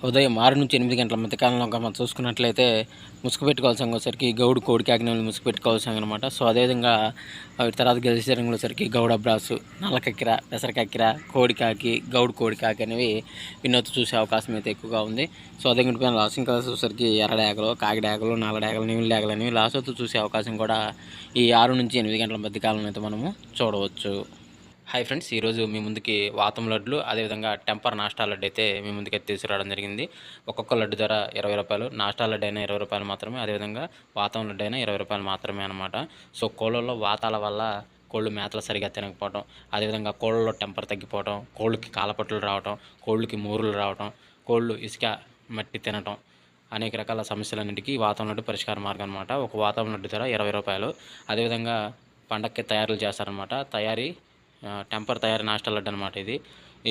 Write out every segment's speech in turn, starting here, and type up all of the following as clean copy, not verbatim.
ఉదయం 6-8 గంటల మధ్య కాలంలో మనం చూసుకున్నట్లయితే ముసుగు పెట్టుకోవాల్సిన వచ్చేసరికి గౌడు కోడి కాకినాడలు ముసుగు పెట్టుకోవాల్సిన అనమాట. సో అదేవిధంగా తర్వాత గెలిచే రంగులు వచ్చరికి గౌడ బ్రాసు, నల్ల కక్కిర, పెసర కక్కిర, కోడి కాకి, గౌడు కోడి కాకి అనేవి వినోద్ చూసే అవకాశం అయితే ఎక్కువగా ఉంది. సో అదే పైన లాసింగ్ కలర్స్ వచ్చేసరికి ఎర్ర డాగలు, కాకి డాగలు, నల్ల డాగలు, నీళ్ళ డాగలు అనేవి లాస్ట్ చూసే అవకాశం కూడా ఈ 6-8 గంటల మధ్య కాలంలో అయితే మనము చూడవచ్చు. హాయ్ ఫ్రెండ్స్, ఈరోజు మీ ముందుకి వాతం లడ్లు అదేవిధంగా టెంపర్ నాస్టా లడ్డు అయితే మీ ముందుకైతే తీసుకురావడం జరిగింది. ఒక్కొక్క లడ్డు ధర 20 రూపాయలు, నాస్టా లడ్డు అయినా 20 రూపాయలు మాత్రమే, అదేవిధంగా వాతం లడ్డు అయినా 20 రూపాయలు మాత్రమే అనమాట. సో కోళ్ళల్లో వాతాల వల్ల కోళ్ళు మేతలు సరిగా తినకపోవడం, అదేవిధంగా కోళ్ళలో టెంపర్ తగ్గిపోవడం, కోళ్ళకి కాలపట్లు రావడం, కోళ్ళకి మూరులు రావడం, కోళ్ళు ఇసుక మట్టి తినటం, అనేక రకాల సమస్యలన్నింటికీ వాతం లడ్డు పరిష్కార మార్గం అనమాట. ఒక వాతం లడ్డు ధర 20 రూపాయలు. అదేవిధంగా పండక్కి తయారులు చేస్తారనమాట. టెంపర్ తయారీ నాస్టా లడ్డు అనమాట.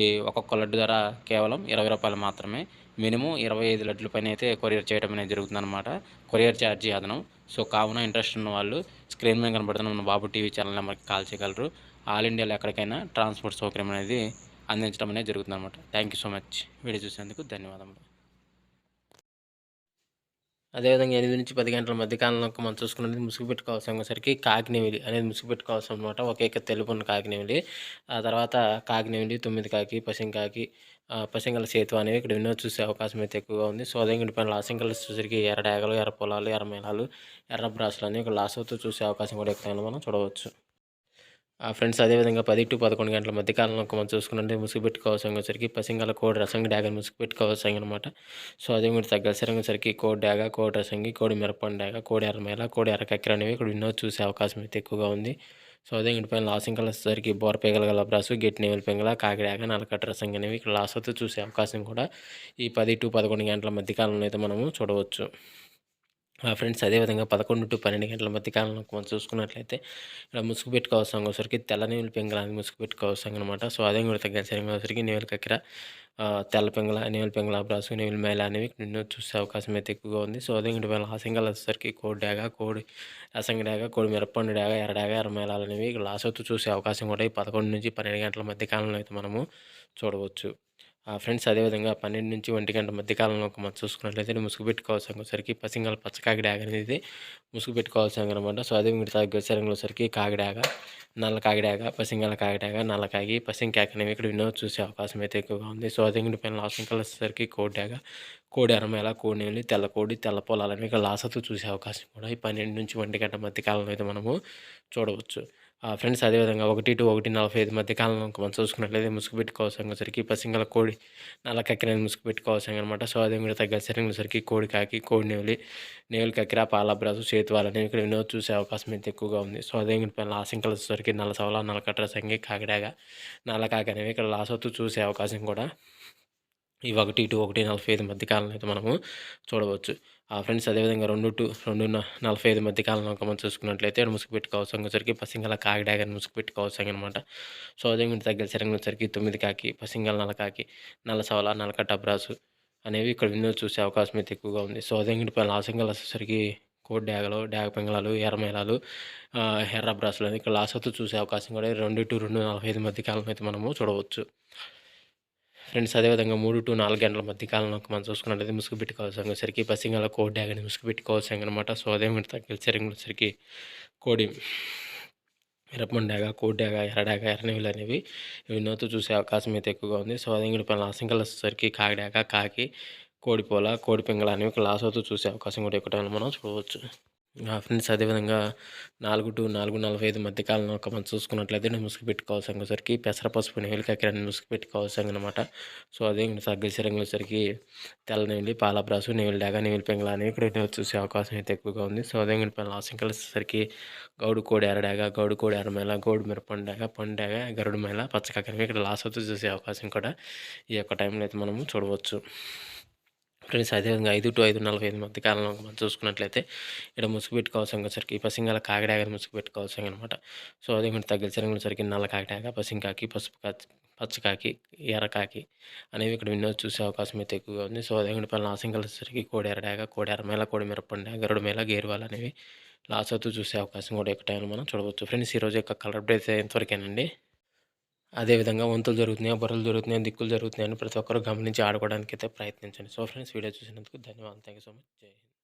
ఈ ఒక్కొక్క లడ్డు ధర కేవలం 20 రూపాయలు మాత్రమే. మినిమం 25 లడ్ల పైన అయితే కొరియర్ చేయడం అనేది జరుగుతుందన్నమాట. కొరియర్ ఛార్జీ అదనం. సో కావున ఇంట్రెస్ట్ ఉన్న వాళ్ళు స్క్రీన్ మీద కనబడుతున్న మన బాబు టీవీ ఛానల్ నెంబర్కి కాల్ చేయగలరు. ఆల్ ఇండియాలో ఎక్కడికైనా ట్రాన్స్పోర్ట్ సౌకర్యం అనేది అందించడం అనేది జరుగుతుందన్నమాట. Thank you so much. Video చూసేందుకు ధన్యవాదములు. అదేవిధంగా 8-10 గంటల మధ్య కాలంలో మనం చూసుకున్నది ముసుగు పెట్టుకోవాల్సిన సరికి కాకినెమిలి అనేది ముసుగు పెట్టుకోవాల్సిన అనమాట. ఒకే తెలుపు ఉన్న కాకినెమిలి, ఆ తర్వాత కాకినెమిలి, 9 కాకి, పసింకాకి, పసింగల సేతు అనేవి ఇక్కడ ఎన్నో చూసే అవకాశం అయితే ఎక్కువగా ఉంది. సో అదే పైన లాసింకలు చూసరికి ఎర్ర డాగలు, ఎర్ర పొలాలు, ఎర్ర మేళాలు, ఎర్ర బ్రాసులు అనేవి ఇక్కడ లాస్ అవుతూ చూసే అవకాశం కూడా ఎక్కువ మనం చూడవచ్చు. ఫ్రెండ్స్, అదేవిధంగా 10-11 గంటల మధ్య కాలంలో మనం చూసుకున్నట్టే ముసుగు పెట్టుకోవాల్సిన వచ్చరికి పసింగల కోడి రసంగి డాగ ముసుగు పెట్టుకోవాల్సిన అనమాట. సో అదే మీరు తగ్గసరికి కోడి డాగ, కోడి రసంగి, కోడి మిరపండు డాగ, కోడి ఎర్రమేల, కోడి ఎర్ర కక్కెర అనేవి ఇక్కడ వినోద్ చూసే అవకాశం అయితే ఎక్కువగా ఉంది. సో అదే పైన లాసింగ్ వచ్చేసరికి బోరపేగల గల బ్రాసు, గెట్టి నేవల పెంగల, కాకిడాగ, నలకట్ట రసంగి అనేవి ఇక్కడ లాస్ అవుతూ చూసే అవకాశం కూడా ఈ 10-11 గంటల మధ్య కాలంలో అయితే మనము చూడవచ్చు. ఫ్రెండ్స్, అదేవిధంగా 11-12 గంటల మధ్య కాలంలో మనం చూసుకున్నట్లయితే ఇక్కడ ముసుగు పెట్టుకోవాల్సిన వచ్చరికి తెల్ల నేవులు పెంగళాన్ని ముసుగు పెట్టుకోవాల్సిన అనమాట. సో అదే కూడా తగ్గసరికి వచ్చరికి నేవుల కక్కెర, తెల్ల పెంగళ, నేవుల పెంగళ బ్రాసు, నేవుల మేళ అనేవి నిన్ను చూసే అవకాశం అయితే ఎక్కువగా ఉంది. సో అదే కూడా హాసింగల్ వచ్చేసరికి కోడి డాగ, కోడి రసంగి డాగ, కోడి మిరపండు డాగ, ఎర్ర డాగ, ఎర్ర మేళాలు అనేవి ఇక్కడ లాస్ అవుతూ చూసే అవకాశం కూడా ఈ 11-12 గంటల మధ్య కాలంలో అయితే మనము చూడవచ్చు. ఫ్రెండ్స్, అదేవిధంగా 12-1 గంట మధ్య కాలంలో మనం చూసుకున్నట్లయితే ముసుగు పెట్టుకోవాల్సిన సరికి పసింగల పచ్చకాకి డాగ అనేది ముసుగు పెట్టుకోవాల్సిన అనమాట. సో అదే మీరు గచ్చరంలో సరికి కాకిడాగ, నల్ల కాకిడాగ, పసింగల కాకిడాగ, నల్ల కాకి, పసింకాకి అనేవి ఇక్కడ వినోద్ చూసే అవకాశం అయితే ఎక్కువగా ఉంది. సో అదే పైన లాస్ట్ వచ్చేసరికి కోడి డాగ, కోడి ఎర్రమేల, కోడి నేలి, తెల్ల కోడి, తెల్ల పొలాలని ఇక్కడ లాసతో చూసే అవకాశం కూడా ఈ 12-1 గంట మధ్య కాలంలో అయితే మనము చూడవచ్చు. ఫ్రెండ్స్, అదేవిధంగా 1-1:45 మధ్య కాలంలో మనం చూసుకున్నట్లయితే ముసుగు పెట్టుకోవాల్సిన సరికి పసింగల కోడి నల్ల కక్కిర ముసుగు పెట్టుకోవాల్సిన అనమాట. సో అదే కూడా తగ్గ సరికి కోడి కాకి, కోడి నేవలి, నేవలి కక్కిర, పాలబ్రాసు, చేతువాలు అనేవి ఇక్కడ వినోద్ చూసే అవకాశం అయితే ఎక్కువగా ఉంది. సో అదే లాసింకల సరికి నల్ల సవల, నల్ల కట్ర సంగి, కాకిడాగ, నల్ల కాకి అనేవి ఇక్కడ లాస్ అవుతూ చూసే అవకాశం కూడా ఈ 1-1:45 మధ్య కాలంలో అయితే మనము చూడవచ్చు. ఫ్రెండ్స్, అదేవిధంగా 2-2:45 మధ్య కాలంలో మనం చూసుకున్నట్లయితే ముసుగు పెట్టుకోవాల్సిన సరికి పసింగల కాకిడాగని ముసుగు పెట్టుకోవాల్సిన అనమాట. సో అదే మీరు తగ్గ సరికి 9 కాకి, పసింగల నల్ల కాకి, నల్ల సవల, నల్లకట్ట బ్రాసు అనేవి ఇక్కడ వినోద్ చూసే అవకాశం అయితే ఎక్కువగా ఉంది. సో అదే లాసింగల్ వచ్చేసరికి కోడి డాగలు, డాగ పెంగళాలు, ఎర్రమేళాలు, ఎర్ర బ్రాసులు అని ఇక్కడ లాస్ అవుతూ చూసే అవకాశం కూడా 2-2:45 మధ్య కాలంలో అయితే మనము చూడవచ్చు. ఫ్రెండ్స్, అదేవిధంగా 3-4 గంటల మధ్య కాలంలో మనం చూసుకున్నట్లయితే ముసుగు పెట్టుకోవాల్సిన సరికి పసింగల కోడి డాగని ముసుగు పెట్టుకోవాల్సిన అనమాట. సో అదే మీరు తగ్గిసరికి కోడి మిరపండు డాగ, కోడి డాగ, ఎర్ర డాగ, ఎర్రనేవులు అనేవి వినోద్ చూసే అవకాశం అయితే ఎక్కువగా ఉంది. సో అదే పైన లాసింకల్ వచ్చేసరికి కాకిడాగ, కాకి, కోడిపోల, కోడి పింగళ అనేవి లాస్ అవుతూ చూసే అవకాశం కూడా ఎక్కువ మనం చూడవచ్చు. ఫ్రెండ్స్, అదేవిధంగా 4-4:45 మధ్య కాలంలో మనం చూసుకున్నట్లయితే ముసుగు పెట్టుకోవాల్సిన సరికి పెసర పసుపు నేవులు కక్కిరని ముసుగు పెట్టుకోవాల్సిన అనమాట. సో అదే తగ్గసి రంగుల సరికి తెల్ల నేవులు, పాలబ్రాసు, నేవులు డాగ, నేవులు పెంగళ అనేవి ఇక్కడ చూసే అవకాశం అయితే ఎక్కువగా ఉంది. సో అదే లాసింకల్ వచ్చేసరికి గౌడు కోడి ఎర్ర డాగ, గౌడు కోడి ఎర్రమేల, గౌడు మిరపండు డాగ, పండు డాగ, గరుడు మేళ, పచ్చకాకి అనేవి ఇక్కడ లాస్ అవుతూ చూసే అవకాశం కూడా ఈ యొక్క టైంలో అయితే మనము చూడవచ్చు. ఫ్రెండ్స్, అదేవిధంగా 5-5:45 మధ్య కాలంలో మనం చూసుకున్నట్లయితే ఇక్కడ ముసుగు పెట్టుకోవాల్సిన సరికి పసింగల కాకిడాగని ముసుగు పెట్టుకోవాల్సిన అనమాట. సో అదే మీరు తగ్గిన శరంగుల సరికి నల్ల కాకిడాగ, పసింకాకి, పసుపు కాకి, పచ్చకాకి, ఎర్రకాకి అనేవి ఇక్కడ వినోద్ చూసే అవకాశం అయితే ఎక్కువగా ఉంది. సో అదే పైన లాసింగ్ సరికి కోడి ఎర్రడాగ, కోడి ఎర్రమేల, కోడి మిరపండ, గరుడు మేల, గేరువాలు అనేవి లాస్ అవుతూ చూసే అవకాశం కూడా ఎక్కువ టైంలో మనం చూడవచ్చు. ఫ్రెండ్స్, ఈరోజు యొక్క కలర్ అప్డేట్ ఎంతవరకేనండి. అదేవిధంగా వంతులు జరుగుతున్నాయా, బుర్రలు జరుగుతున్నాయా, దిక్కులు జరుగుతున్నాయని ప్రతి ఒక్కరు గమనించి ఆడుకోవడానికైతే ప్రయత్నించండి. సో ఫ్రెండ్స్, వీడియో చూసినందుకు ధన్యవాదాలు. Thank you so much. జై హింద్.